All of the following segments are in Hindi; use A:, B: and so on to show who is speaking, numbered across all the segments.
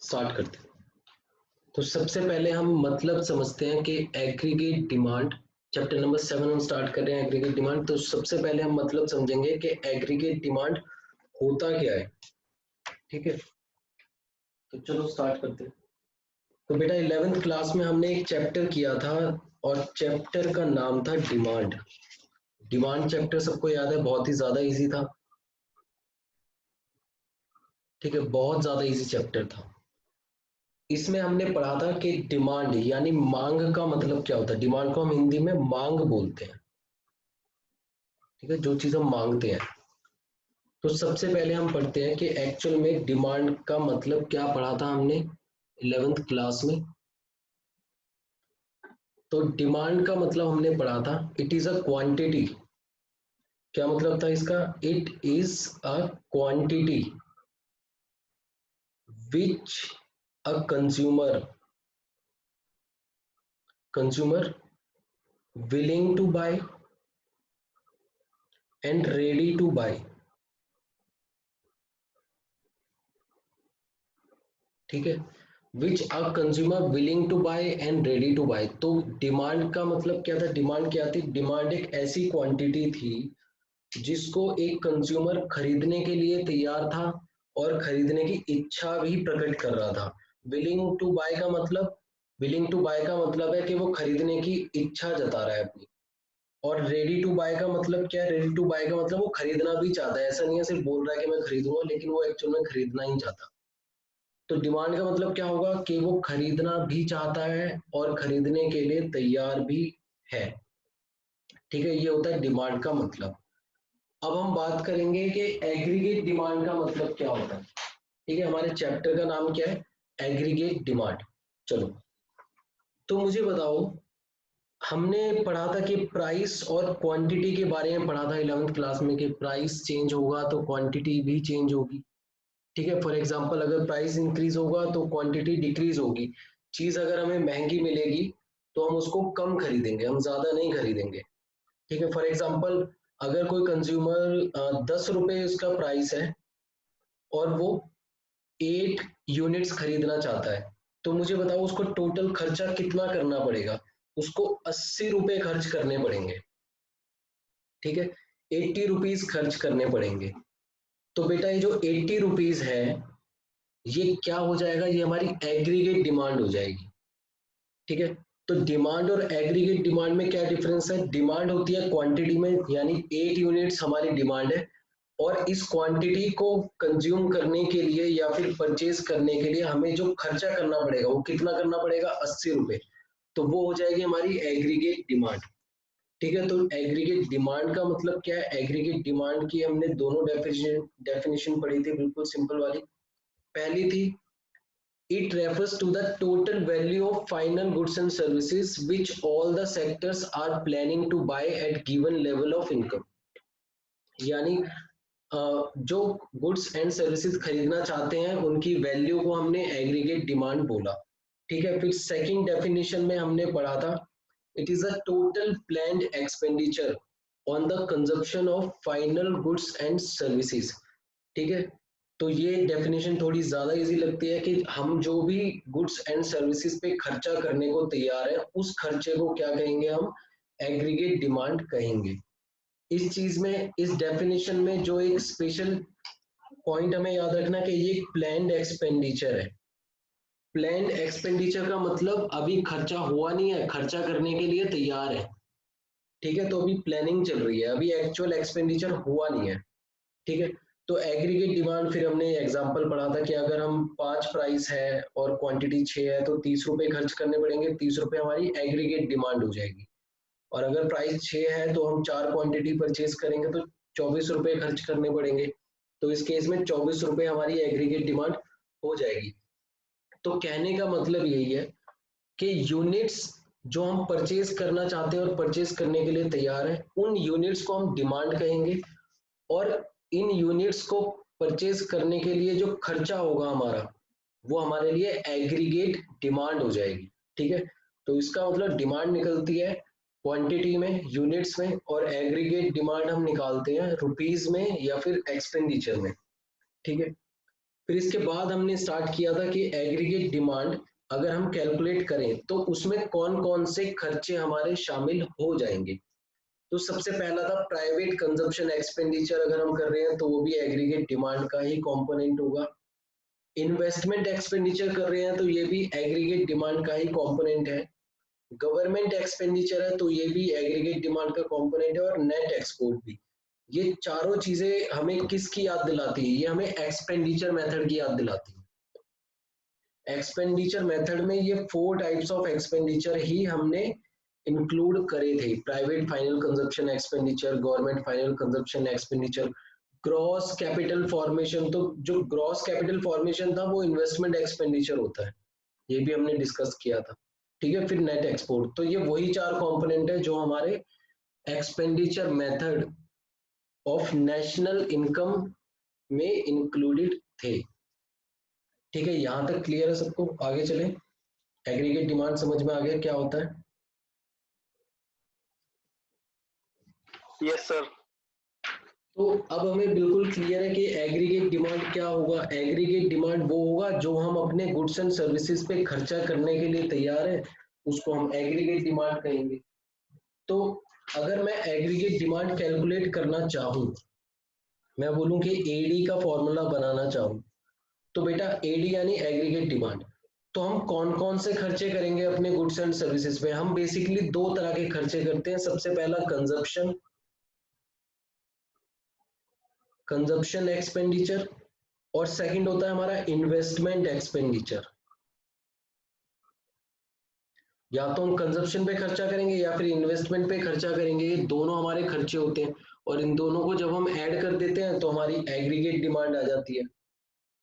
A: स्टार्ट करते हैं। तो सबसे पहले हम मतलब समझते हैं कि एग्रीगेट डिमांड, चैप्टर नंबर 7 हम स्टार्ट कर रहे हैं एग्रीगेट डिमांड। तो सबसे पहले हम मतलब समझेंगे कि एग्रीगेट डिमांड होता क्या है। ठीक है, तो चलो स्टार्ट करते हैं। तो बेटा 11th क्लास में हमने एक चैप्टर किया था और चैप्टर का नाम था डिमांड। डिमांड चैप्टर सबको याद है, बहुत ही ज्यादा इजी था। ठीक है, बहुत ज्यादा इजी चैप्टर था। इसमें हमने पढ़ा था कि डिमांड यानी मांग का मतलब क्या होता है। डिमांड को हम हिंदी में मांग बोलते हैं। ठीक है, जो चीज हम मांगते हैं। तो सबसे पहले हम पढ़ते हैं कि एक्चुअल में डिमांड का मतलब क्या पढ़ा था हमने 11th क्लास में। तो डिमांड का मतलब हमने पढ़ा था इट इज अ क्वांटिटी। क्या मतलब था इसका? It is a quantity which a consumer willing to buy and ready to buy। ठीक है, which a consumer willing to buy and ready to buy. तो डिमांड का मतलब क्या था? डिमांड क्या थी? डिमांड एक ऐसी क्वांटिटी थी जिसको एक कंज्यूमर खरीदने के लिए तैयार था और खरीदने की इच्छा भी प्रकट कर रहा था। विलिंग टू बाय का मतलब, विलिंग टू बाय का मतलब है कि वो खरीदने की इच्छा जता रहा है अपनी। और रेडी टू बाय का मतलब क्या है? रेडी टू बाय का मतलब वो खरीदना भी चाहता है। ऐसा नहीं है सिर्फ बोल रहा है कि मैं खरीदूंगा, लेकिन वो एक्चुअल में खरीदना ही चाहता। तो डिमांड का मतलब क्या होगा कि वो खरीदना भी चाहता है और खरीदने के लिए तैयार भी है। ठीक है, ये होता है डिमांड का मतलब। अब हम बात करेंगे कि एग्रीगेट डिमांड का मतलब क्या होता है। ठीक है, हमारे चैप्टर का नाम क्या है? Aggregate demand. चलो, तो मुझे बताओ, हमने पढ़ा था कि प्राइस और क्वांटिटी के बारे में पढ़ा था 11th क्लास में कि प्राइस चेंज होगा तो क्वांटिटी भी चेंज होगी। ठीक है, फॉर एग्जांपल अगर प्राइस इंक्रीज होगा तो क्वांटिटी डिक्रीज होगी। चीज अगर हमें महंगी मिलेगी तो हम उसको कम खरीदेंगे, हम ज्यादा नहीं खरीदेंगे। ठीक है, फॉर एग्जांपल अगर कोई कंज्यूमर 10 रुपए उसका प्राइस है और वो 8 यूनिट्स खरीदना चाहता है, तो मुझे बताओ उसको टोटल खर्चा कितना करना पड़ेगा? उसको 80 रुपए खर्च करने पड़ेंगे। ठीक है, 80 रुपीज खर्च करने पड़ेंगे। तो बेटा ये जो 80 रुपीज है, ये क्या हो जाएगा? ये हमारी एग्रीगेट डिमांड हो जाएगी। ठीक है, तो डिमांड और एग्रीगेट डिमांड में क्या डिफरेंस है? डिमांड होती है क्वांटिटी में, यानी 8 यूनिट्स हमारी डिमांड है और इस क्वांटिटी को कंज्यूम करने के लिए या फिर परचेज करने के लिए हमें जो खर्चा करना पड़ेगा वो कितना करना पड़ेगा? 80 रुपए। तो वो हो जाएगी हमारी एग्रीगेट डिमांड। ठीक है, तो एग्रीगेट डिमांड का मतलब क्या है? एग्रीगेट डिमांड की हमने दोनों डेफिनेशन पढ़ी थी, बिल्कुल सिंपल वाली। पहली थी, it refers to the total value of final goods and services which all the sectors are planning to buy at given level of income। यानी जो गुड्स एंड सर्विसेज खरीदना चाहते हैं उनकी वैल्यू को हमने एग्रीगेट डिमांड बोला। ठीक है, फिर सेकंड डेफिनेशन में हमने पढ़ा था, it is a total planned expenditure on the consumption of final goods and services. ठीक है, तो ये डेफिनेशन थोड़ी ज्यादा इजी लगती है कि हम जो भी गुड्स एंड सर्विसेज पे खर्चा करने को तैयार है उस खर्चे को क्या कहेंगे? हम एग्रीगेट डिमांड कहेंगे। इस चीज में, इस डेफिनेशन में जो एक स्पेशल पॉइंट हमें याद रखना कि ये प्लान्ड एक्सपेंडिचर है। प्लान्ड एक्सपेंडिचर का मतलब अभी खर्चा हुआ नहीं है, खर्चा करने के लिए तैयार है। ठीक है, तो अभी प्लानिंग चल रही है, अभी एक्चुअल एक्सपेंडिचर हुआ नहीं है। ठीक है, तो एग्रीगेट डिमांड फिर हमने एग्जांपल पढ़ा था कि अगर हम 5 प्राइस है और क्वांटिटी 6 है तो 30 रुपए खर्च करने पड़ेंगे। 30 रुपए हमारी एग्रीगेट डिमांड हो जाएगी। और अगर प्राइस 6 है तो हम 4 क्वांटिटी परचेज करेंगे तो 24 रुपए खर्च करने पड़ेंगे। तो इस केस में 24 रुपए हमारी एग्रीगेट डिमांड हो जाएगी। तो कहने का मतलब यही है कि यूनिट्स जो हम परचेज करना चाहते हैं और परचेज करने के लिए तैयार हैं उन यूनिट्स को हम डिमांड कहेंगे। और इन यूनिट्स को परचेज करने के लिए जो खर्चा होगा हमारा, वो हमारे लिए एग्रीगेट डिमांड हो जाएगी। ठीक है, तो इसका मतलब डिमांड निकलती है क्वांटिटी में, यूनिट्स में, और एग्रीगेट डिमांड हम निकालते हैं रुपीज में या फिर एक्सपेंडिचर में। ठीक है, फिर इसके बाद हमने स्टार्ट किया था कि एग्रीगेट डिमांड अगर हम कैलकुलेट करें तो उसमें कौन कौन से खर्चे हमारे शामिल हो जाएंगे। तो सबसे पहला था प्राइवेट कंजप्शन एक्सपेंडिचर, अगर हम कर रहे हैं तो वो भी एग्रीगेट डिमांड का ही कंपोनेंट होगा। इन्वेस्टमेंट एक्सपेंडिचर कर रहे हैं तो ये भी एग्रीगेट डिमांड का ही कंपोनेंट है। गवर्नमेंट एक्सपेंडिचर है तो ये भी एग्रीगेट डिमांड का कंपोनेंट है, और नेट एक्सपोर्ट भी। ये चारों चीजें हमें किसकी याद दिलाती है? ये हमें एक्सपेंडिचर मेथड की याद दिलाती है। एक्सपेंडिचर मेथड में ये 4 टाइप्स ऑफ एक्सपेंडिचर ही हमने इंक्लूड करे थे। Private final consumption expenditure, government final consumption expenditure, gross capital formation. तो जो ग्रॉस कैपिटल फॉर्मेशन था वो इन्वेस्टमेंट एक्सपेंडिचर होता है, ये भी हमने डिस्कस किया था। ठीक है, फिर नेट एक्सपोर्ट। तो ये वही 4 कंपोनेंट है जो हमारे expenditure method of national income में इंक्लूडेड थे। ठीक है, यहां तक क्लियर है सबको? आगे चले। एग्रीगेट डिमांड समझ में आ गया क्या होता है?
B: Yes sir.
A: तो अब हमें बिल्कुल क्लियर है कि एग्रीगेट डिमांड क्या होगा। एग्रीगेट डिमांड वो होगा जो हम अपने गुड्स एंड सर्विसेज पे खर्चा करने के लिए तैयार है, उसको हम एग्रीगेट डिमांड कहेंगे। तो अगर मैं एग्रीगेट डिमांड कैलकुलेट करना चाहूँ, मैं बोलूँ कि एडी का फॉर्मूला बनाना चाहूँ, तो बेटा एडी यानी एग्रीगेट डिमांड। तो हम कौन कौन से खर्चे करेंगे अपने गुड्स एंड सर्विसेज पे? हम बेसिकली 2 तरह के खर्चे करते हैं। सबसे पहला कंजप्शन एक्सपेंडिचर, और सेकंड होता है हमारा इन्वेस्टमेंट एक्सपेंडिचर। या तो हम कंजप्शन पे खर्चा करेंगे या फिर इन्वेस्टमेंट पे खर्चा करेंगे, ये दोनों हमारे खर्चे होते हैं। और इन दोनों को जब हम ऐड कर देते हैं तो हमारी एग्रीगेट डिमांड आ जाती है।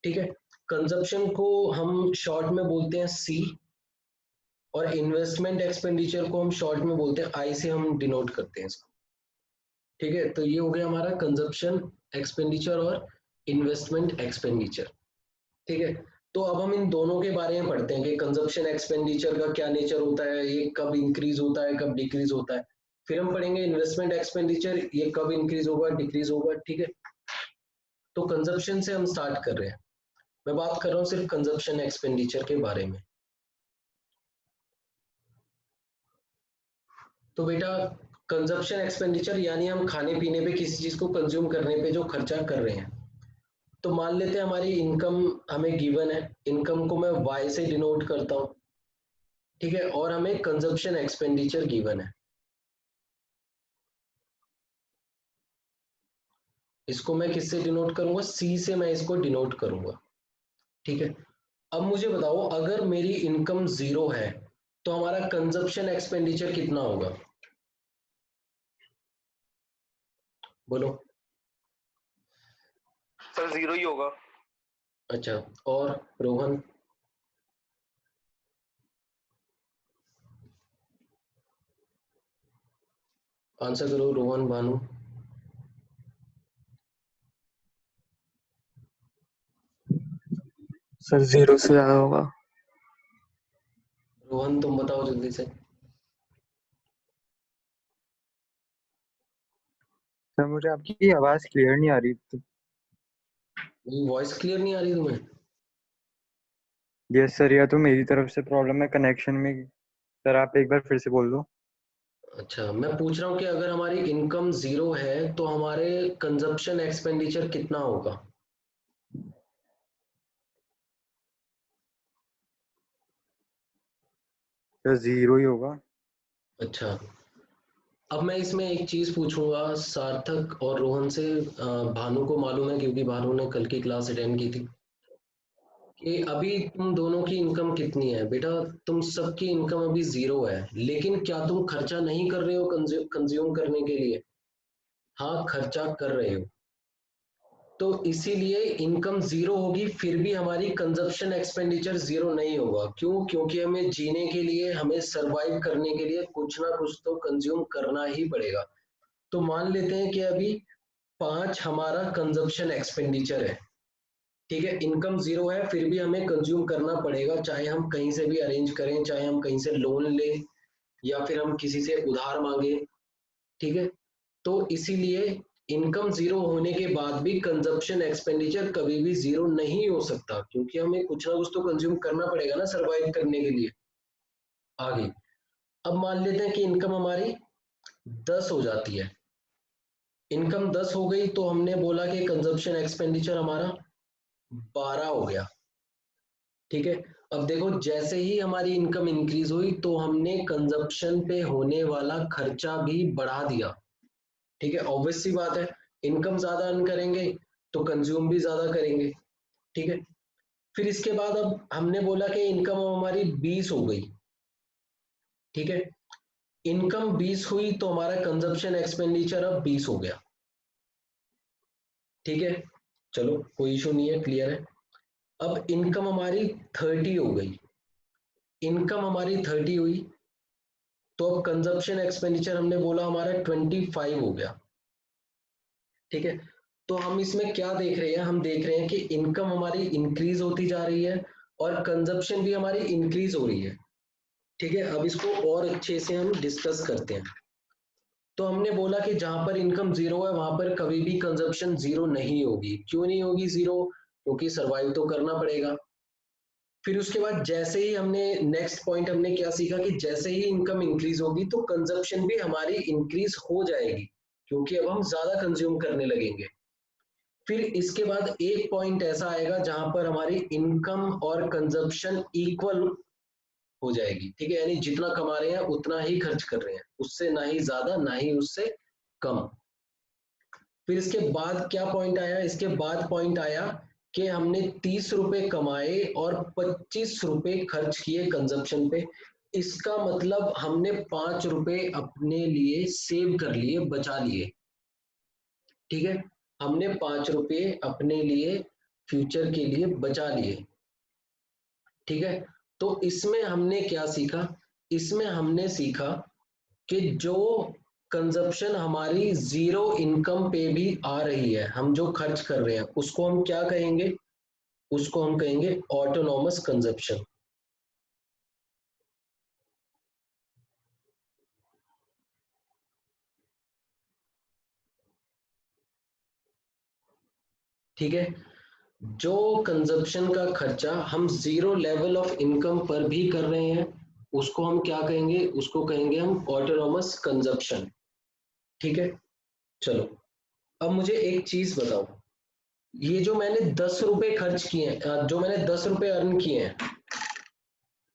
A: ठीक है, कंजप्शन को हम शॉर्ट में बोलते हैं सी, और इन्वेस्टमेंट एक्सपेंडिचर को हम शॉर्ट में बोलते हैं आई, से हम डिनोट करते हैं इसको। ठीक है, तो ये हो गया हमारा कंजप्शन एक्सपेंडिचर और इन्वेस्टमेंट एक्सपेंडिचर। ठीक है, तो अब हम इन दोनों के बारे में पढ़ते हैं कि कंजप्शन एक्सपेंडिचर का क्या नेचर होता है, ये कब इंक्रीज होता है, कब डिक्रीज होता है। फिर हम पढ़ेंगे इन्वेस्टमेंट एक्सपेंडिचर, ये कब इंक्रीज होगा, डिक्रीज होगा। ठीक है, तो कंजप्शन से हम स्टार्ट कर रहे हैं। मैं बात कर रहा हूँ सिर्फ कंजप्शन एक्सपेंडिचर के बारे में। तो बेटा कंजप्शन एक्सपेंडिचर यानी हम खाने पीने पे, किसी चीज को कंज्यूम करने पे जो खर्चा कर रहे हैं। तो मान लेते हैं हमारी इनकम हमें गिवन है, इनकम को मैं वाई से डिनोट करता हूँ। ठीक है, और हमें कंजप्शन एक्सपेंडिचर गिवन है, इसको मैं किससे डिनोट करूंगा? सी से मैं इसको डिनोट करूंगा। ठीक है, अब मुझे बताओ अगर मेरी इनकम 0 है तो हमारा कंजप्शन एक्सपेंडिचर कितना होगा? बोलो।
B: सर 0 ही होगा।
A: अच्छा, और रोहन? आंसर करो रोहन, भानु।
C: सर 0 से ज्यादा होगा।
A: रोहन तुम बताओ जल्दी से।
C: सर मुझे आपकी आवाज क्लियर नहीं आ रही थी।
A: वॉइस क्लियर नहीं आ रही तुम्हें?
C: यस सर, या तो मेरी तरफ से प्रॉब्लम है कनेक्शन में। सर आप एक बार फिर से बोल दो।
A: अच्छा, मैं पूछ रहा हूँ कि अगर हमारी इनकम 0 है तो हमारे कंजप्शन एक्सपेंडिचर कितना होगा?
C: सर 0 ही होगा।
A: अच्छा, अब मैं इसमें एक चीज पूछूंगा सार्थक और रोहन से। भानु को मालूम है क्योंकि भानु ने कल की क्लास अटेंड की थी, कि अभी तुम दोनों की इनकम कितनी है। बेटा तुम सबकी इनकम अभी 0 है, लेकिन क्या तुम खर्चा नहीं कर रहे हो कंज्यूम करने के लिए? हाँ, खर्चा कर रहे हो। तो इसीलिए इनकम 0 होगी फिर भी हमारी कंजप्शन एक्सपेंडिचर 0 नहीं होगा। क्यों? क्योंकि हमें जीने के लिए, हमें सरवाइव करने के लिए कुछ ना कुछ तो कंज्यूम करना ही पड़ेगा। तो मान लेते हैं कि अभी 5 हमारा कंजप्शन एक्सपेंडिचर है। ठीक है, इनकम 0 है फिर भी हमें कंज्यूम करना पड़ेगा, चाहे हम कहीं से भी अरेंज करें, चाहे हम कहीं से लोन लें या फिर हम किसी से उधार मांगे। ठीक है, तो इसीलिए इनकम जीरो होने के बाद भी कंजप्शन एक्सपेंडिचर कभी भी जीरो नहीं हो सकता, क्योंकि हमें कुछ ना कुछ तो कंज्यूम करना पड़ेगा ना सरवाइव करने के लिए। आगे अब मान लेते हैं कि इनकम हमारी 10 हो जाती है। इनकम 10 हो गई तो हमने बोला कि कंजप्शन एक्सपेंडिचर हमारा 12 हो गया। ठीक है, अब देखो जैसे ही हमारी इनकम इंक्रीज हुई तो हमने कंजप्शन पे होने वाला खर्चा भी बढ़ा दिया। ठीक है, ऑब्वियस सी बात है, इनकम ज्यादा अर्न करेंगे तो कंज्यूम भी ज्यादा करेंगे। ठीक है, फिर इसके बाद अब हमने बोला कि इनकम हमारी 20 हो गई। ठीक है, इनकम 20 हुई तो हमारा कंजप्शन एक्सपेंडिचर अब 20 हो गया। ठीक है, चलो कोई इशू नहीं है, क्लियर है। अब इनकम हमारी 30 हो गई। इनकम हमारी 30 हुई तो अब कंजप्शन एक्सपेंडिचर हमने बोला हमारा 25 हो गया। ठीक है, तो हम इसमें क्या देख रहे हैं, हम देख रहे हैं कि इनकम हमारी इंक्रीज होती जा रही है और कंजप्शन भी हमारी इंक्रीज हो रही है। ठीक है, अब इसको और अच्छे से हम डिस्कस करते हैं। तो हमने बोला कि जहां पर इनकम जीरो है वहां पर कभी भी कंजप्शन जीरो नहीं होगी। क्यों नहीं होगी जीरो? क्योंकि सरवाइव तो करना पड़ेगा। फिर उसके बाद जैसे ही हमने नेक्स्ट पॉइंट हमने क्या सीखा कि जैसे ही इनकम इंक्रीज होगी तो कंजप्शन भी हमारी इंक्रीज हो जाएगी, क्योंकि अब हम ज्यादा कंज्यूम करने लगेंगे। फिर इसके बाद एक पॉइंट ऐसा आएगा जहां पर हमारी इनकम और कंजप्शन इक्वल हो जाएगी। ठीक है, यानी जितना कमा रहे हैं उतना ही खर्च कर रहे हैं, उससे ना ही ज्यादा ना ही उससे कम। फिर इसके बाद क्या पॉइंट आया? इसके बाद पॉइंट आया कि हमने 30 रुपए कमाए और 25 रुपए खर्च किए कंजप्शन पे। इसका मतलब हमने 5 रुपए अपने लिए सेव कर लिए, बचा लिए। ठीक है, हमने 5 रुपए अपने लिए फ्यूचर के लिए बचा लिए। ठीक है, तो इसमें हमने क्या सीखा? इसमें हमने सीखा कि जो कंजप्शन हमारी जीरो इनकम पे भी आ रही है, हम जो खर्च कर रहे हैं उसको हम क्या कहेंगे? उसको हम कहेंगे ऑटोनॉमस कंजप्शन। ठीक है, जो कंजप्शन का खर्चा हम जीरो लेवल ऑफ इनकम पर भी कर रहे हैं उसको हम क्या कहेंगे? उसको कहेंगे हम ऑटोनॉमस कंजप्शन। ठीक है, चलो अब मुझे एक चीज बताओ, ये जो मैंने 10 रुपए खर्च किए हैं, जो मैंने 10 रुपए अर्न किए हैं,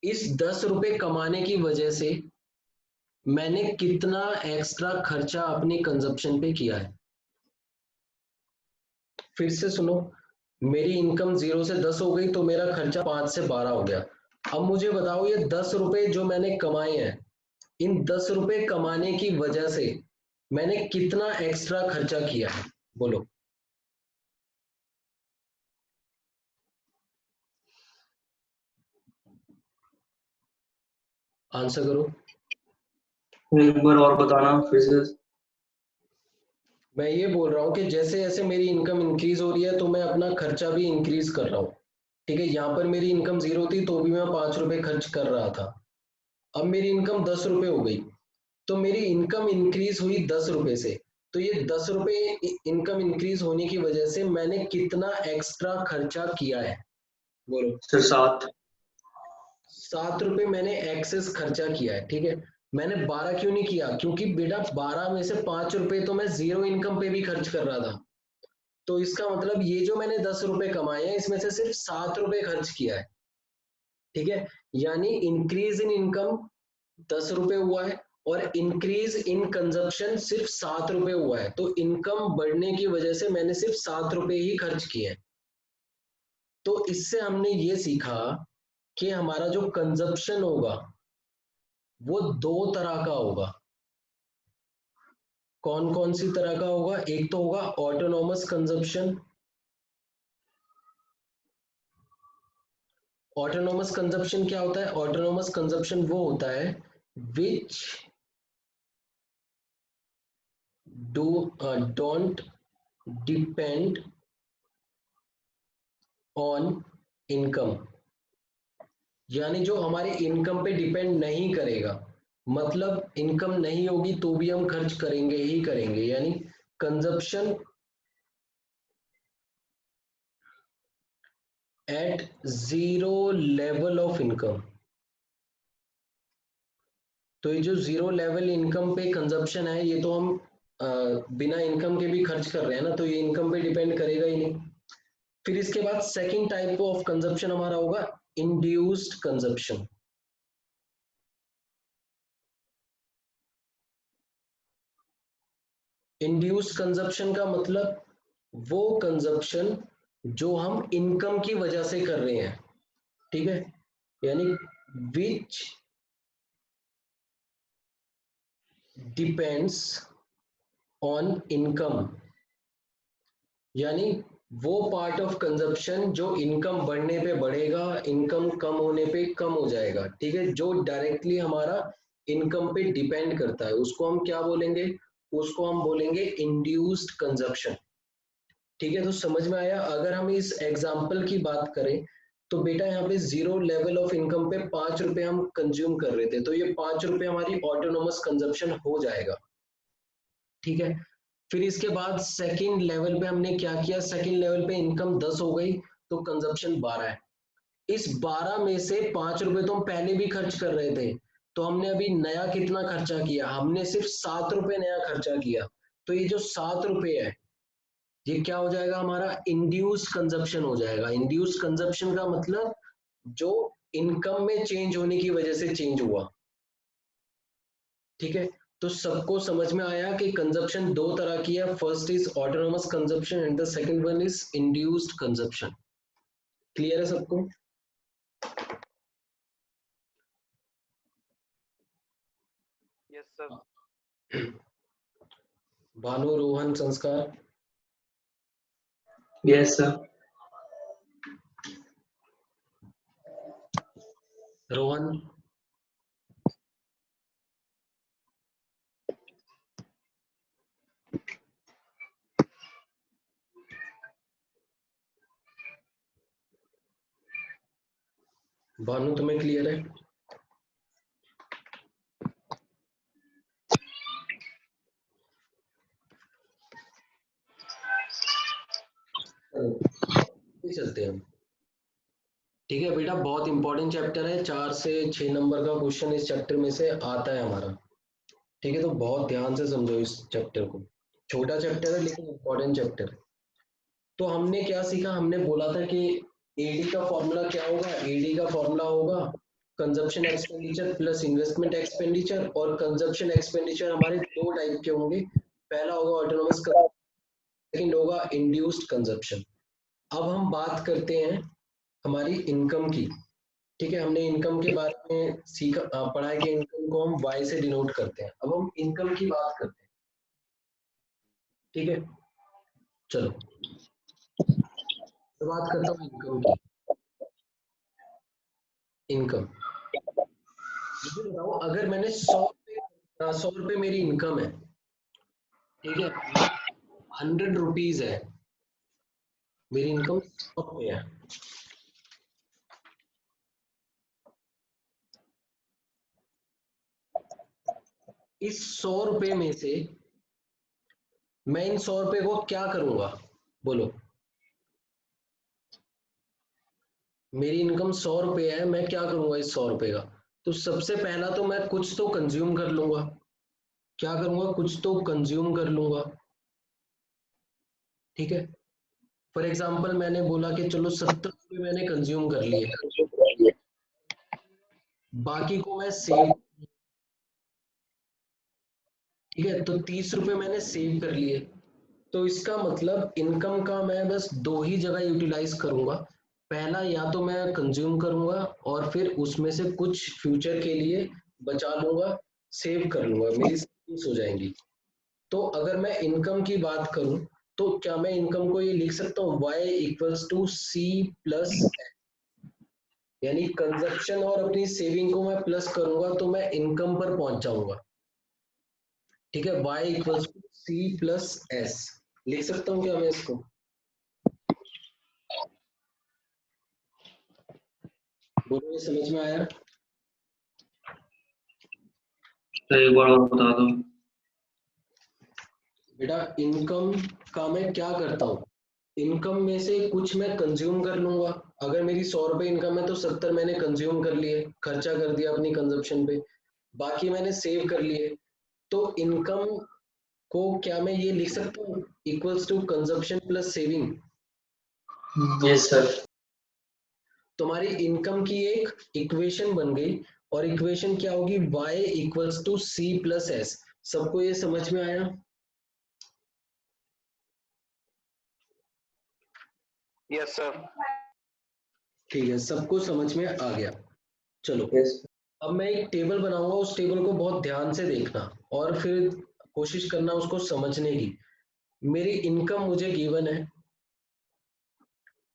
A: इस 10 रुपए कमाने की वजह से मैंने कितना एक्स्ट्रा खर्चा अपनी कंजप्शन पे किया है? फिर से सुनो, मेरी इनकम 0 से 10 हो गई तो मेरा खर्चा 5 से 12 हो गया। अब मुझे बताओ ये 10 रुपए जो मैंने कमाए हैं, इन 10 रुपए कमाने की वजह से मैंने कितना एक्स्ट्रा खर्चा किया है? बोलो, आंसर करो।
D: एक बार और बताना फिर से।
A: मैं ये बोल रहा हूँ कि जैसे जैसे मेरी इनकम इंक्रीज हो रही है तो मैं अपना खर्चा भी इंक्रीज कर रहा हूँ। ठीक है, यहाँ पर मेरी इनकम 0 थी तो भी मैं 5 रुपए खर्च कर रहा था। अब मेरी इनकम 10 रुपए हो गई तो मेरी इनकम इंक्रीज हुई 10 रुपए से। तो ये 10 रुपए इनकम इंक्रीज होने की वजह से मैंने कितना एक्स्ट्रा खर्चा किया है? बोलो।
D: सर 7।
A: 7 रुपए मैंने एक्सेस खर्चा किया है। ठीक है, मैंने 12 क्यों नहीं किया? क्योंकि बेटा 12 में से 5 रुपए तो मैं जीरो इनकम पे भी खर्च कर रहा था। तो इसका मतलब ये जो मैंने 10 रुपए कमाए हैं इसमें से सिर्फ 7 रुपए खर्च किया है। ठीक है, यानी इंक्रीज इन इनकम 10 रुपए हुआ है और इंक्रीज इन कंजप्शन सिर्फ 7 रुपए हुआ है। तो इनकम बढ़ने की वजह से मैंने सिर्फ 7 रुपए ही खर्च किए हैं। तो इससे हमने ये सीखा कि हमारा जो कंजप्शन होगा वो 2 तरह का होगा। कौन कौन सी तरह का होगा? एक तो होगा ऑटोनॉमस कंजप्शन। ऑटोनॉमस कंजप्शन क्या होता है? ऑटोनॉमस कंजप्शन वो होता है which don't depend on income, यानी जो हमारी इनकम पे डिपेंड नहीं करेगा। मतलब इनकम नहीं होगी तो भी हम खर्च करेंगे ही करेंगे, यानी consumption at zero level of income. तो ये जो जीरो लेवल इनकम पे कंजप्शन है, ये तो हम बिना इनकम के भी खर्च कर रहे हैं ना, तो ये इनकम पे डिपेंड करेगा ही नहीं। फिर इसके बाद सेकंड टाइप ऑफ कंजप्शन हमारा होगा इंड्यूस्ड कंजप्शन। इंड्यूस्ड कंजप्शन का मतलब वो कंजप्शन जो हम इनकम की वजह से कर रहे हैं, ठीक है, यानी विच डिपेंड्स ऑन इनकम, यानी वो पार्ट ऑफ कंजप्शन जो इनकम बढ़ने पे बढ़ेगा, इनकम कम होने पे कम हो जाएगा, ठीक है, जो डायरेक्टली हमारा इनकम पे डिपेंड करता है, उसको हम क्या बोलेंगे, उसको हम बोलेंगे इंड्यूस्ड कंजप्शन। ठीक है, तो समझ में आया। अगर हम इस एग्जाम्पल की बात करें तो बेटा यहाँ पे जीरो लेवल ऑफ इनकम पे 5 रुपए हम कंज्यूम कर रहे थे, तो ये 5 रुपए हमारी ऑटोनोमस कंजप्शन हो जाएगा, ठीक है। फिर इसके बाद सेकंड लेवल पे हमने क्या किया, सेकंड लेवल पे इनकम 10 हो गई तो कंजप्शन 12 है। इस 12 में से 5 रुपए तो हम पहले भी खर्च कर रहे थे, तो हमने अभी नया कितना खर्चा किया, हमने सिर्फ 7 रुपए नया खर्चा किया, तो ये जो 7 रुपए है ये क्या हो जाएगा, हमारा इंड्यूस्ड कंजप्शन हो जाएगा। इंड्यूस्ड कंजप्शन का मतलब जो इनकम में चेंज होने की वजह से चेंज हुआ, ठीक है। तो सबको समझ में आया कि कंजप्शन दो तरह की है, first is autonomous consumption and the second one is induced consumption. Clear है सबको?
B: Yes sir.
A: भानु, रोहन, संस्कार।
D: Yes sir.
A: रोहन, भानु तुम्हें क्लियर है? चलते हैं, ठीक है बेटा, बहुत इंपॉर्टेंट चैप्टर है, 4 से 6 नंबर का क्वेश्चन इस चैप्टर में से आता है हमारा, ठीक है। तो बहुत ध्यान से समझो इस चैप्टर को, छोटा चैप्टर है लेकिन इंपॉर्टेंट चैप्टर है। तो हमने क्या सीखा, हमने बोला था कि एडी का फॉर्मूला क्या होगा, एडी का फॉर्मूला होगा consumption expenditure plus investment expenditure, और कंजप्शन एक्सपेंडिचर हमारे दो टाइप के होंगे, पहला होगा ऑटोनोमस, सेकंड होगा इंड्यूस्ड कंजप्शन। अब हम बात करते हैं हमारी इनकम की, ठीक है। हमने इनकम के बारे में सीखा, पढ़ा है कि इनकम को हम वाई से डिनोट करते हैं। अब हम इनकम की बात करते हैं, ठीक है। चलो तो बात करता हूँ इनकम की। इनकम मुझे बताओ, अगर मैंने 100 रुपये मेरी इनकम है, ठीक है, 100 रुपीज है मेरी इनकम, 100 रुपये है, इस 100 रुपये में से मैं इन 100 रुपये को क्या करूंगा, बोलो। मेरी इनकम 100 रुपये है, मैं क्या करूंगा इस 100 रुपये का, तो सबसे पहला तो मैं कुछ तो कंज्यूम कर लूंगा, क्या करूंगा, कुछ तो कंज्यूम कर लूंगा, ठीक है। फॉर एग्जाम्पल मैंने बोला कि चलो 70 रुपये मैंने कंज्यूम कर लिए, बाकी को मैं सेव, ठीक है, तो 30 रुपये मैंने सेव कर लिए। तो इसका मतलब इनकम का मैं बस दो ही जगह यूटिलाइज करूंगा, पहला या तो मैं कंज्यूम करूंगा और फिर उसमें से कुछ फ्यूचर के लिए बचा लूंगा, सेव कर लूंगा, मेरी सेविंग्स हो जाएंगी। तो अगर मैं इनकम की बात करूं तो क्या मैं इनकम को ये लिख सकता हूँ y equals to C plus, यानी कंजप्शन और अपनी सेविंग को मैं प्लस करूंगा तो मैं इनकम पर पहुंच जाऊंगा, ठीक है। y equals to C plus S लिख सकता हूँ क्या मैं इसको? बोलो, ये समझ में आया?
D: तो एक बार और बता दो।
A: बेटा इनकम का मैं क्या करता हूँ, इनकम में से कुछ मैं कंज्यूम कर लूंगा। अगर मेरी 100 रुपए इनकम है तो 70 मैंने कंज्यूम कर लिए, खर्चा कर दिया अपनी कंजप्शन पे, बाकी मैंने सेव कर लिए। तो इनकम को क्या मैं ये लिख सकता हूँ equals to consumption plus saving.
D: Yes sir.
A: तुम्हारी इनकम की एक इक्वेशन बन गई, और इक्वेशन क्या होगी, y equals to C plus S. सबको ये समझ में आया?
B: Yes sir.
A: ठीक है, सबको समझ में आ गया। चलो
D: यस।
A: अब मैं एक टेबल बनाऊंगा, उस टेबल को बहुत ध्यान से देखना और फिर कोशिश करना उसको समझने की। मेरी इनकम मुझे गिवन है,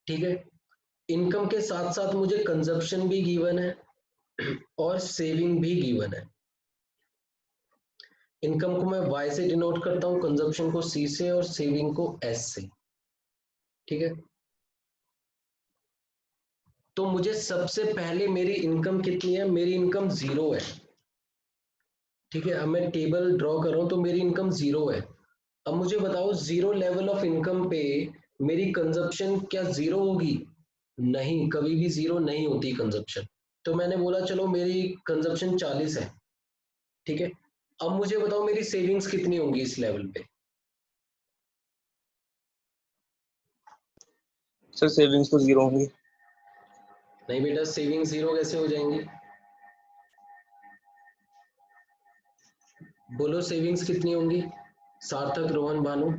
A: ठीक है, इनकम के साथ साथ मुझे कंजप्शन भी गिवन है और सेविंग भी गिवन है। इनकम को मैं y से डिनोट करता हूँ, कंजप्शन को c से और सेविंग को s से, ठीक है। तो मुझे सबसे पहले मेरी इनकम कितनी है, मेरी इनकम 0 है, ठीक है। अब मैं टेबल ड्रॉ कर रहा हूं तो मेरी इनकम 0 है। अब मुझे बताओ 0 लेवल ऑफ इनकम पे मेरी कंजप्शन क्या 0 होगी? नहीं, कभी भी 0 नहीं होती कंजप्शन। तो मैंने बोला चलो मेरी कंजप्शन 40 है, ठीक है। अब मुझे बताओ मेरी सेविंग्स कितनी होंगी इस लेवल पे?
D: सर सेविंग्स तो 0 होंगी।
A: नहीं बेटा, सेविंग 0 कैसे हो जाएंगी? बोलो सेविंग्स कितनी होंगी? सार्थक, रोहन, भानु।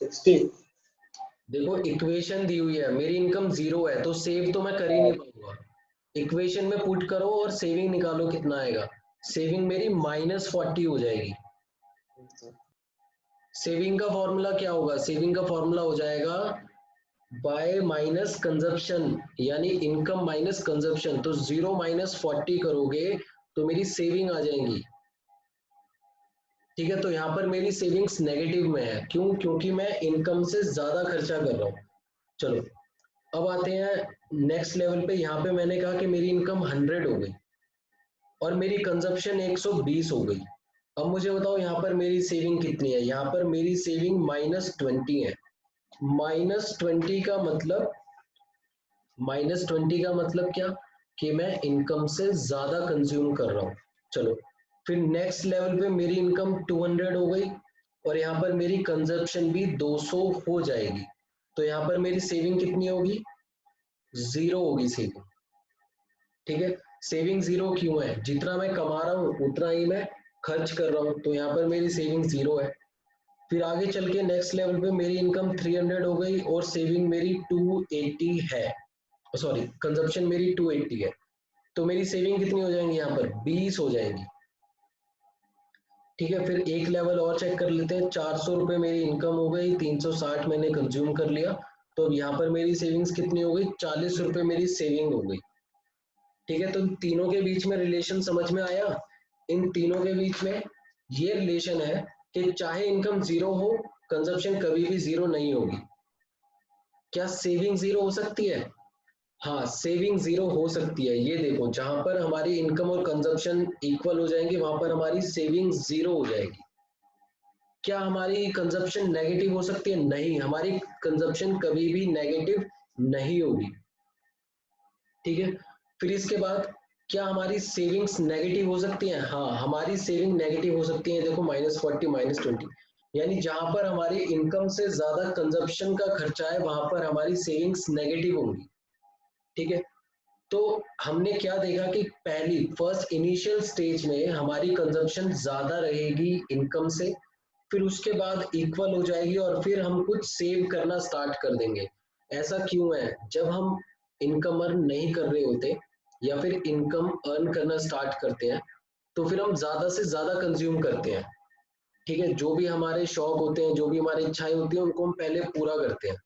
D: 60।
A: देखो इक्वेशन दी हुई है, मेरी इनकम 0 है तो सेव तो मैं कर ही नहीं पाऊंगा। इक्वेशन में पुट करो और सेविंग निकालो, कितना आएगा? सेविंग मेरी -40 हो जाएगी। सेविंग का फॉर्मूला क्या होगा? सेविंग का फॉर्मूला हो जाएगा बाय माइनस कंजप्शन, यानी इनकम माइनस कंजप्शन। तो 0 - 40 करोगे तो मेरी सेविंग आ जाएंगी, ठीक है। तो यहाँ पर मेरी सेविंग्स नेगेटिव में है, क्यों? क्योंकि मैं इनकम से ज्यादा खर्चा कर रहा हूँ। चलो अब आते हैं नेक्स्ट लेवल पे। यहाँ पे मैंने कहा कि मेरी इनकम 100 हो गई और मेरी कंजप्शन 120 हो गई। अब मुझे बताओ यहाँ पर मेरी सेविंग कितनी है? यहाँ पर मेरी सेविंग -20 है। -20 का मतलब, -20 का मतलब क्या? कि मैं इनकम से ज्यादा कंज्यूम कर रहा हूँ। चलो फिर नेक्स्ट लेवल पे मेरी इनकम 200 हो गई और यहाँ पर मेरी कंजप्शन भी 200 हो जाएगी। तो यहाँ पर मेरी सेविंग कितनी होगी? 0 होगी सेविंग, ठीक है। सेविंग 0 क्यों है? जितना मैं कमा रहा हूँ उतना ही मैं खर्च कर रहा हूँ, तो यहाँ पर मेरी सेविंग 0 है। फिर आगे चल के नेक्स्ट लेवल पे मेरी इनकम 300 हो गई और सेविंग मेरी 280 है, सॉरी कंजप्शन मेरी 280 है। तो मेरी सेविंग कितनी हो जाएंगी? यहाँ पर 20 हो जाएंगी, ठीक है। फिर एक लेवल और चेक कर लेते हैं। 400 रुपये मेरी इनकम हो गई, 360 मैंने कंज्यूम कर लिया, तो अब यहाँ पर मेरी सेविंग्स कितनी हो गई? 40 रुपये मेरी सेविंग हो गई, ठीक है। तो तीनों के बीच में रिलेशन समझ में आया? इन तीनों के बीच में ये रिलेशन है कि चाहे इनकम 0 हो, कंजप्शन कभी भी 0 नहीं होगी। क्या सेविंग 0 हो सकती है? हाँ, सेविंग 0 हो सकती है। ये देखो, जहां पर हमारी इनकम और कंजप्शन इक्वल हो जाएंगे वहां पर हमारी सेविंग 0 हो जाएगी। क्या हमारी कंजप्शन नेगेटिव हो सकती है? नहीं, हमारी कंजप्शन कभी भी नेगेटिव नहीं होगी, ठीक है। फिर इसके बाद क्या हमारी सेविंग्स नेगेटिव हो सकती हैं? हाँ, हमारी सेविंग नेगेटिव हो सकती है। देखो -40 -20, यानी जहां पर हमारी इनकम से ज्यादा कंजप्शन का खर्चा है वहां पर हमारी सेविंग्स नेगेटिव होंगी, ठीक है। तो हमने क्या देखा कि पहली फर्स्ट इनिशियल स्टेज में हमारी कंजप्शन ज्यादा रहेगी इनकम से, फिर उसके बाद इक्वल हो जाएगी और फिर हम कुछ सेव करना स्टार्ट कर देंगे। ऐसा क्यों है? जब हम इनकम अर्न नहीं कर रहे होते या फिर इनकम अर्न करना स्टार्ट करते हैं तो फिर हम ज्यादा से ज्यादा कंज्यूम करते हैं, ठीक है। जो भी हमारे शौक होते हैं, जो भी हमारी इच्छाएं होती हैं, उनको हम पहले पूरा करते हैं।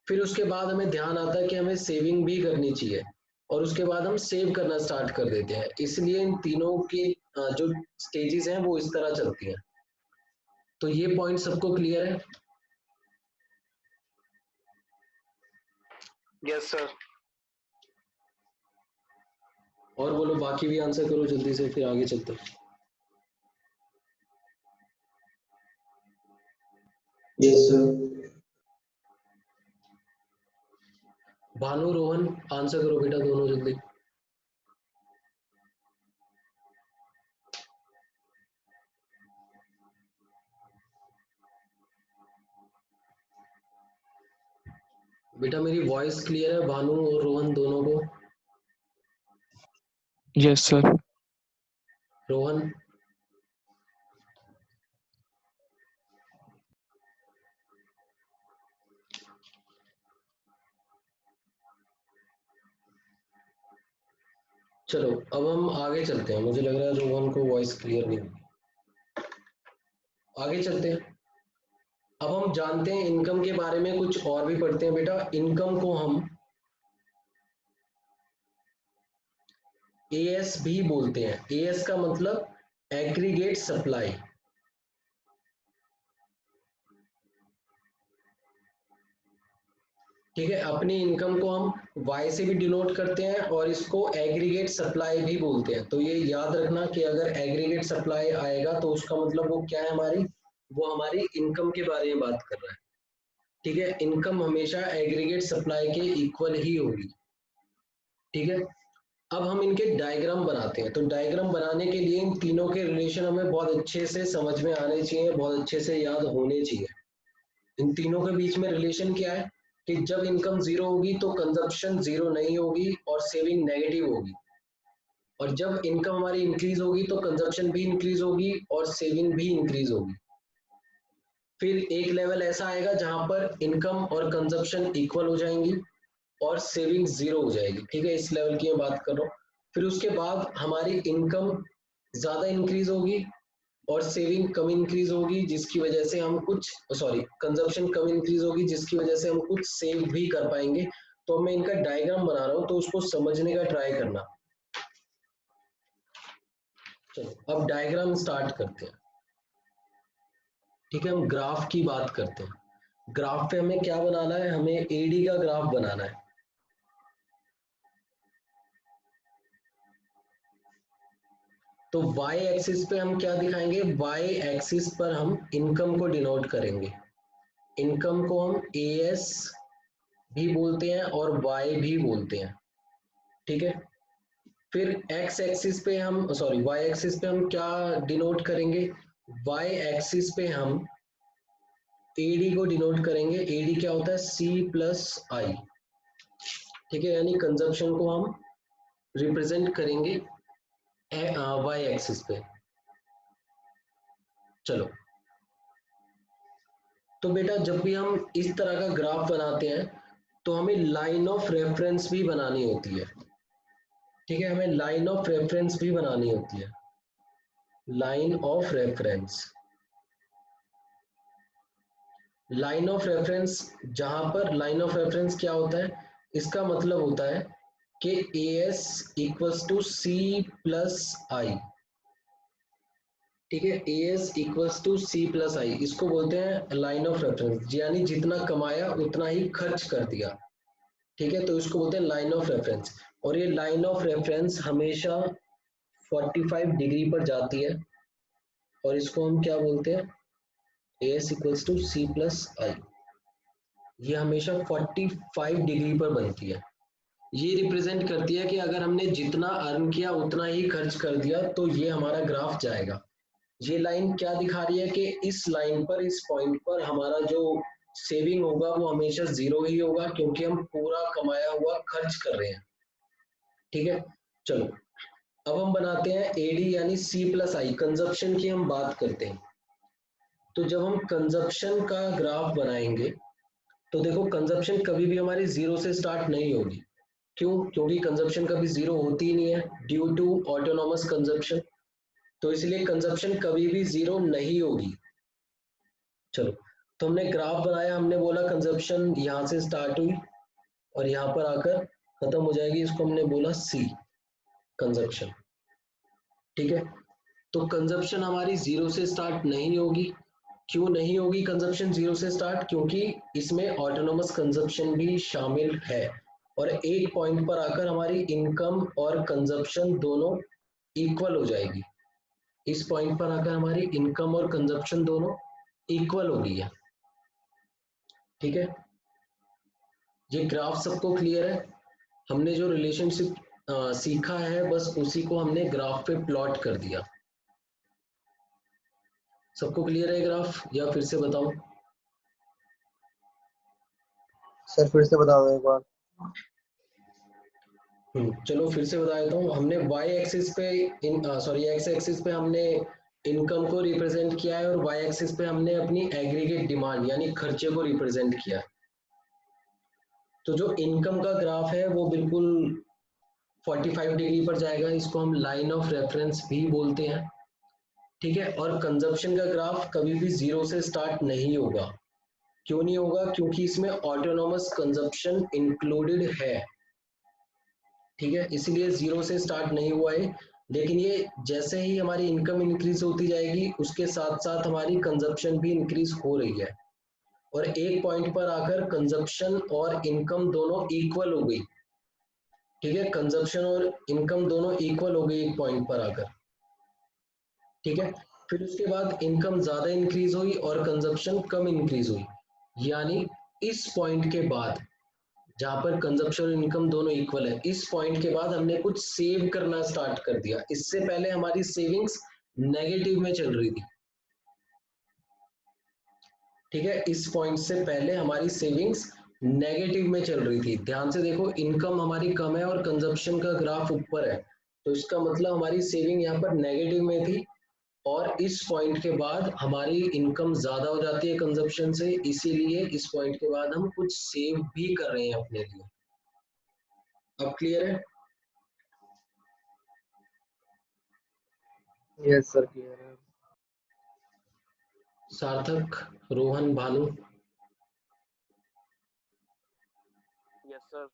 A: फिर उसके बाद हमें ध्यान आता है कि हमें सेविंग भी करनी चाहिए और उसके बाद हम सेव करना स्टार्ट कर देते हैं। इसलिए इन तीनों की जो स्टेजेस हैं वो इस तरह चलती हैं। तो ये पॉइंट सबको क्लियर है?
B: Yes sir.
A: और बोलो, बाकी भी आंसर करो जल्दी से, फिर आगे चलते हैं।
D: Yes sir.
A: Bhanu Rohan answer करो बेटा दोनों जल्दी। बेटा मेरी वॉइस क्लियर है भानु और रोहन दोनों को?
E: Yes sir.
A: रोहन चलो अब हम आगे चलते हैं, मुझे लग रहा है रोहन को वॉइस क्लियर नहीं होगी। आगे चलते हैं। अब हम जानते हैं इनकम के बारे में, कुछ और भी पढ़ते हैं बेटा। इनकम को हम एएस भी बोलते हैं। एएस का मतलब एग्रीगेट सप्लाई। ठीक है, अपनी इनकम को हम वाई से भी डिनोट करते हैं और इसको एग्रीगेट सप्लाई भी बोलते हैं। तो ये याद रखना कि अगर एग्रीगेट सप्लाई आएगा तो उसका मतलब वो क्या है हमारी, वो हमारी इनकम के बारे में बात कर रहा है। ठीक है, इनकम हमेशा एग्रीगेट सप्लाई के इक्वल ही होगी। ठीक है, अब हम इनके डायग्राम बनाते हैं। तो डायग्राम बनाने के लिए इन तीनों के रिलेशन हमें बहुत अच्छे से समझ में आने चाहिए, बहुत अच्छे से याद होने चाहिए। इन तीनों के बीच में रिलेशन क्या है कि जब इनकम जीरो होगी तो कंजप्शन जीरो नहीं होगी और सेविंग नेगेटिव होगी, और जब इनकम हमारी इंक्रीज होगी तो कंजप्शन भी इंक्रीज होगी और सेविंग भी इंक्रीज होगी। फिर एक लेवल ऐसा आएगा जहां पर इनकम और कंजप्शन इक्वल हो जाएंगी और सेविंग जीरो हो जाएगी। ठीक है, इस लेवल की मैं बात कर रहा हूँ। फिर उसके बाद हमारी इनकम ज्यादा इंक्रीज होगी और सेविंग कम इंक्रीज होगी, जिसकी वजह से हम कुछ कंजप्शन कम इंक्रीज होगी जिसकी वजह से हम कुछ सेव भी कर पाएंगे। तो मैं इनका डायग्राम बना रहा हूं तो उसको समझने का ट्राई करना। चलो अब डायग्राम स्टार्ट करते हैं। ठीक है, हम ग्राफ की बात करते हैं। ग्राफ पे हमें क्या बनाना है, हमें एडी का ग्राफ बनाना है। तो y एक्सिस पे हम क्या दिखाएंगे, y एक्सिस पर हम इनकम को डिनोट करेंगे। इनकम को हम एएस भी बोलते हैं और y भी बोलते हैं। ठीक है, फिर x एक्सिस पे हम y एक्सिस पे हम क्या डिनोट करेंगे, y एक्सिस पे हम एडी को डिनोट करेंगे। एडी क्या होता है, C प्लस आई। ठीक है, यानी कंजप्शन को हम रिप्रेजेंट करेंगे y एक्सिस पे। चलो तो बेटा जब भी हम इस तरह का ग्राफ बनाते हैं तो हमें लाइन ऑफ रेफरेंस भी बनानी होती है। ठीक है, हमें लाइन ऑफ रेफरेंस भी बनानी होती है। Line of reference, line of reference, जहां पर लाइन ऑफ रेफरेंस क्या होता है, इसका मतलब होता है कि AS equals to C plus I. ठीक है, AS equals to C plus I, इसको बोलते हैं लाइन ऑफ रेफरेंस, यानी जितना कमाया उतना ही खर्च कर दिया। ठीक है, तो इसको बोलते हैं लाइन ऑफ रेफरेंस। और ये लाइन ऑफ रेफरेंस हमेशा 45 डिग्री पर जाती है और इसको हम क्या बोलते हैं, AS equals to C plus I. ये हमेशा 45 डिग्री पर बनती है। ये रिप्रेजेंट करती है कि अगर हमने जितना अर्न किया उतना ही खर्च कर दिया तो ये हमारा ग्राफ जाएगा। ये लाइन क्या दिखा रही है कि इस लाइन पर, इस पॉइंट पर हमारा जो सेविंग होगा वो हमेशा जीरो ही होगा, क्योंकि हम पूरा कमाया हुआ खर्च कर रहे हैं। ठीक है, चलो अब हम बनाते हैं एडी यानी सी प्लस आई, कंजप्शन की हम बात करते हैं। तो जब हम कंजप्शन का ग्राफ बनाएंगे तो देखो कंजप्शन कभी भी हमारी जीरो से स्टार्ट नहीं होगी। क्यों, क्योंकि कंजप्शन कभी जीरो होती ही नहीं है ड्यू टू ऑटोनोमस कंजप्शन। तो इसलिए कंजप्शन कभी भी जीरो नहीं होगी। चलो तो हमने ग्राफ बनाया, हमने बोला कंजप्शन यहाँ से स्टार्ट हुई और यहाँ पर आकर खत्म हो जाएगी, इसको हमने बोला सी कंजप्शन। ठीक है, तो कंजप्शन हमारी जीरो से स्टार्ट नहीं होगी। क्यों नहीं होगी कंजप्शन जीरो से स्टार्ट, क्योंकि इसमें ऑटोनोमस कंजप्शन भी शामिल है और एक पॉइंट पर आकर हमारी इनकम और कंजप्शन दोनों इक्वल हो जाएगी। इस पॉइंट पर आकर हमारी इनकम और कंजप्शन दोनों इक्वल हो गई है। ठीक है, ये ग्राफ सबको क्लियर है? हमने जो रिलेशनशिप सीखा है बस उसी को हमने ग्राफ पे प्लॉट कर दिया। सबको क्लियर है ग्राफ या फिर से बताऊं?
E: सर फिर से बताओ एक बार।
A: चलो फिर से बता देता हूँ। हमने y एक्सिस पे x एक्सिस पे हमने इनकम को रिप्रेजेंट किया है और y एक्सिस पे हमने अपनी एग्रीगेट डिमांड यानी खर्चे को रिप्रेजेंट किया है। तो जो इनकम का ग्राफ है वो बिल्कुल 45 डिग्री पर जाएगा, इसको हम लाइन ऑफ रेफरेंस भी बोलते हैं। ठीक है, और कंजप्शन का ग्राफ कभी भी जीरो से स्टार्ट नहीं होगा। क्यों नहीं होगा? क्योंकि इसमें ऑटोनोमस कंजप्शन इंक्लूडेड है। ठीक है, इसलिए जीरो से स्टार्ट नहीं हुआ है, लेकिन ये जैसे ही हमारी इनकम इंक्रीज होती जाएगी उसके साथ साथ हमारी कंजप्शन भी इंक्रीज हो रही है, और एक पॉइंट पर आकर कंजप्शन और इनकम दोनों इक्वल हो गई। ठीक है, कंजप्शन और इनकम दोनों इक्वल हो गई एक पॉइंट पर आकर। ठीक है, फिर उसके बाद इनकम ज्यादा इंक्रीज हुई और कंजप्शन कम इंक्रीज हुई, यानी इस पॉइंट के बाद जहां पर कंजप्शन और इनकम दोनों इक्वल है, इस पॉइंट के बाद हमने कुछ सेव करना स्टार्ट कर दिया। इससे पहले हमारी सेविंग्स नेगेटिव में चल रही थी। ठीक है, इस पॉइंट से पहले हमारी सेविंग्स नेगेटिव में चल रही थी। ध्यान से देखो, इनकम हमारी कम है और कंजप्शन का ग्राफ ऊपर है, तो इसका मतलब हमारी सेविंग यहाँ पर नेगेटिव में थी, और इस पॉइंट के बाद हमारी इनकम ज्यादा हो जाती है कंजप्शन से, इसीलिए इस पॉइंट के बाद हम कुछ सेव भी कर रहे हैं अपने लिए। अब क्लियर है?
E: यस सर क्लियर है।
A: सार्थक, रोहन, भानु?
B: Yes sir.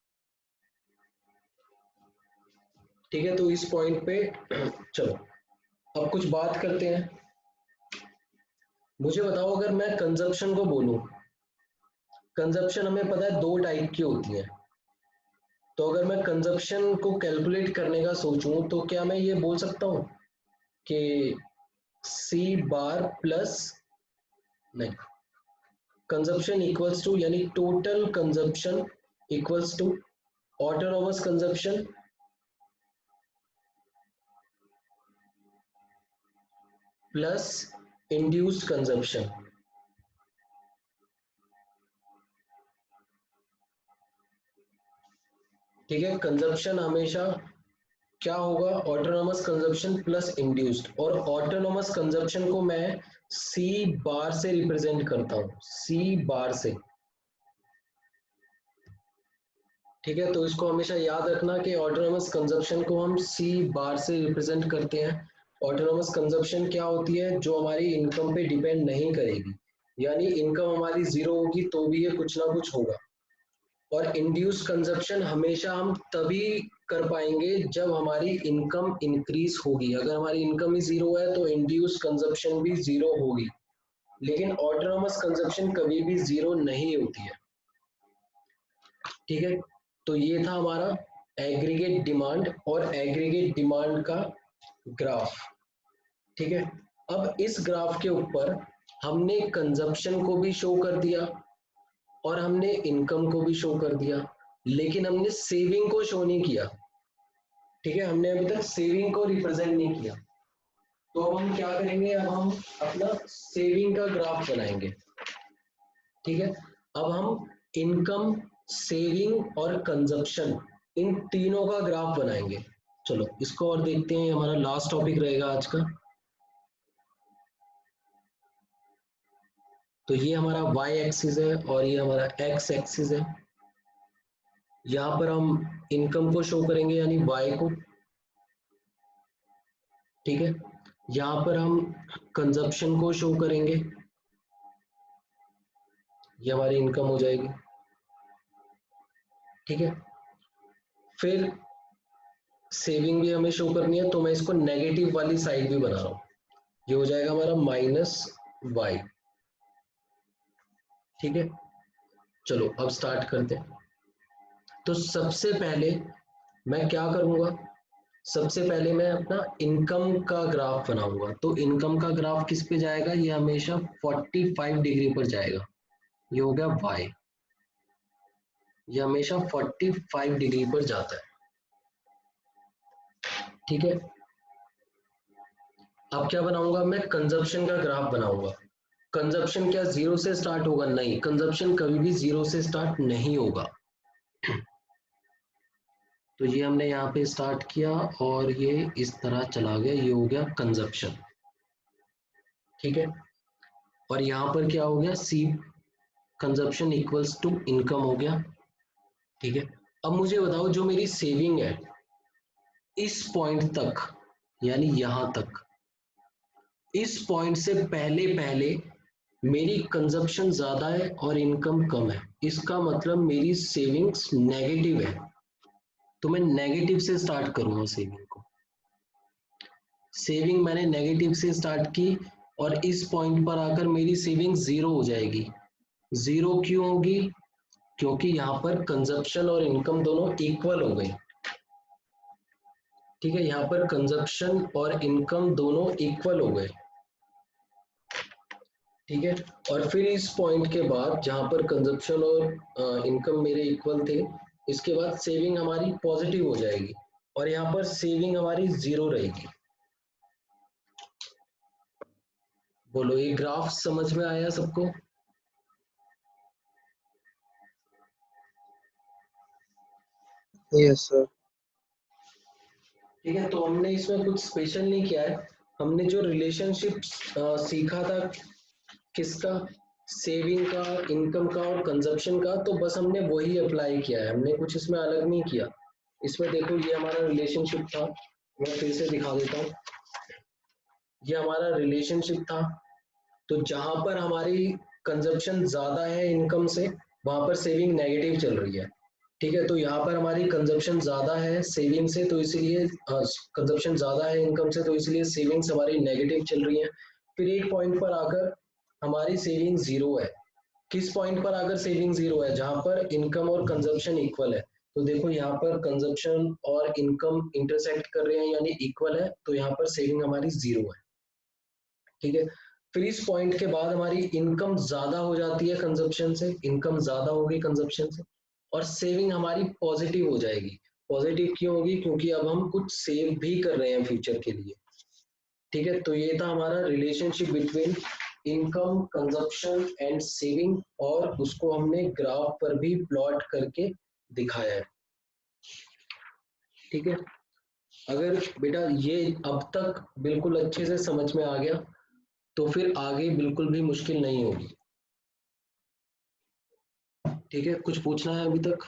A: ठीक है, तो इस पॉइंट पे चलो अब कुछ बात करते हैं। मुझे बताओ, अगर मैं कंजप्शन को बोलूं, कंजप्शन हमें पता है दो टाइप की होती है, तो अगर मैं कंजप्शन को कैलकुलेट करने का सोचूं तो क्या मैं ये बोल सकता हूं कि सी बार प्लस, नहीं, कंजप्शन इक्वल्स टू, यानी total consumption equals to autonomous consumption plus induced consumption. ठीक है, कंजप्शन हमेशा क्या होगा? ऑटोनोमस कंजप्शन प्लस इंड्यूस्ड, और ऑटोनोमस कंजप्शन को मैं सी बार से रिप्रेजेंट करता हूं, सी बार से। ठीक है, तो इसको हमेशा याद रखना कि ऑटोनोमस कंजप्शन को हम सी बार से रिप्रेजेंट करते हैं। ऑटोनोमस कंजप्शन क्या होती है? जो हमारी इनकम पे डिपेंड नहीं करेगी, यानी इनकम हमारी जीरो होगी तो भी ये कुछ ना कुछ होगा। और इंड्यूस कंजप्शन हमेशा हम तभी कर पाएंगे जब हमारी इनकम इंक्रीज होगी। अगर हमारी इनकम ही जीरो है तो इंड्यूस कंजप्शन भी जीरो होगी, लेकिन ऑटोनोमस कंजप्शन कभी भी जीरो नहीं होती है। ठीक है, तो ये था हमारा एग्रीगेट डिमांड और एग्रीगेट डिमांड का ग्राफ। ठीक है, अब इस ग्राफ के ऊपर हमने कंजप्शन को भी शो कर दिया और हमने इनकम को भी शो कर दिया, लेकिन हमने सेविंग को शो नहीं किया। ठीक है, हमने अभी तक सेविंग को रिप्रेजेंट नहीं किया। तो अब हम क्या करेंगे? अब हम अपना सेविंग का ग्राफ बनाएंगे। ठीक है, अब हम इनकम, सेविंग और कंजप्शन, इन तीनों का ग्राफ बनाएंगे। चलो इसको और देखते हैं, हमारा लास्ट टॉपिक रहेगा आज का। तो ये हमारा y एक्सिस है और ये हमारा x एक्सिस है। यहाँ पर हम इनकम को शो करेंगे यानी y को। ठीक है, यहाँ पर हम कंजप्शन को शो करेंगे, ये हमारी इनकम हो जाएगी। ठीक है, फिर सेविंग भी हमें शो करनी है, तो मैं इसको नेगेटिव वाली साइड भी बना रहा हूँ, ये हो जाएगा हमारा -y। ठीक है, चलो अब स्टार्ट करते हैं। तो सबसे पहले मैं क्या करूंगा? सबसे पहले मैं अपना इनकम का ग्राफ बनाऊंगा। तो इनकम का ग्राफ किस पे जाएगा? ये हमेशा 45 डिग्री पर जाएगा। ये हो गया y, ये हमेशा 45 डिग्री पर जाता है। ठीक है, अब क्या बनाऊंगा मैं, कंजप्शन का ग्राफ बनाऊंगा। कंजप्शन क्या जीरो से स्टार्ट होगा? नहीं, कंजप्शन कभी भी जीरो से स्टार्ट नहीं होगा। तो ये हमने यहाँ पे स्टार्ट किया और ये इस तरह चला गया, ये हो गया कंजप्शन। ठीक है, और यहाँ पर क्या हो गया, सी कंजप्शन इक्वल्स टू इनकम हो गया। ठीक है, अब मुझे बताओ जो मेरी सेविंग है इस पॉइंट तक, यानी यहां तक, इस पॉइंट से पहले पहले मेरी कंजप्शन ज्यादा है और इनकम कम है, इसका मतलब मेरी सेविंग्स नेगेटिव है। तो मैं नेगेटिव से स्टार्ट करूंगा सेविंग को। सेविंग मैंने नेगेटिव से स्टार्ट की और इस पॉइंट पर आकर मेरी सेविंग जीरो हो जाएगी। जीरो क्यों होगी? क्योंकि यहाँ पर कंजप्शन और इनकम दोनों इक्वल हो गई। ठीक है, यहाँ पर कंजप्शन और इनकम दोनों इक्वल हो गए। ठीक है, और फिर इस पॉइंट के बाद जहां पर कंजप्शन और इनकम मेरे इक्वल थे, इसके बाद सेविंग हमारी पॉजिटिव हो जाएगी और यहाँ पर सेविंग हमारी जीरो रहेगी। बोलो, ये ग्राफ समझ में आया सबको?
E: Yes sir.
A: ठीक है, तो हमने इसमें कुछ स्पेशल नहीं किया है। हमने जो रिलेशनशिप सीखा था, किसका, सेविंग का, इनकम का और कंजप्शन का, तो बस हमने वही अप्लाई किया है, हमने कुछ इसमें अलग नहीं किया। इसमें देखो, ये हमारा रिलेशनशिप था, मैं फिर से दिखा देता हूँ। ये हमारा रिलेशनशिप था, तो जहां पर हमारी कंजप्शन ज्यादा है इनकम से, वहां पर सेविंग नेगेटिव चल रही है। ठीक है, तो यहाँ पर हमारी कंजप्शन ज्यादा है सेविंग से, तो इसलिए कंजप्शन ज्यादा है इनकम से, तो इसलिए सेविंग्स हमारी नेगेटिव चल रही है। फिर एक पॉइंट पर आकर हमारी सेविंग जीरो है। किस पॉइंट पर आकर सेविंग जीरो है? जहां पर इनकम और कंजप्शन इक्वल है। तो देखो, यहाँ पर कंजप्शन और इनकम इंटरसेक्ट कर रहे हैं यानी इक्वल है, तो यहाँ पर सेविंग हमारी जीरो है। ठीक है, फिर इस पॉइंट के बाद हमारी इनकम ज्यादा हो जाती है कंजप्शन से, इनकम ज्यादा होगी कंजप्शन से, और सेविंग हमारी पॉजिटिव हो जाएगी। पॉजिटिव क्यों होगी? क्योंकि अब हम कुछ सेव भी कर रहे हैं फ्यूचर के लिए। ठीक है, तो ये था हमारा relationship between income, consumption and saving, और उसको हमने ग्राफ पर भी प्लॉट करके दिखाया है। ठीक है, अगर बेटा ये अब तक बिल्कुल अच्छे से समझ में आ गया तो फिर आगे बिल्कुल भी मुश्किल नहीं होगी। ठीक है, कुछ पूछना है अभी तक?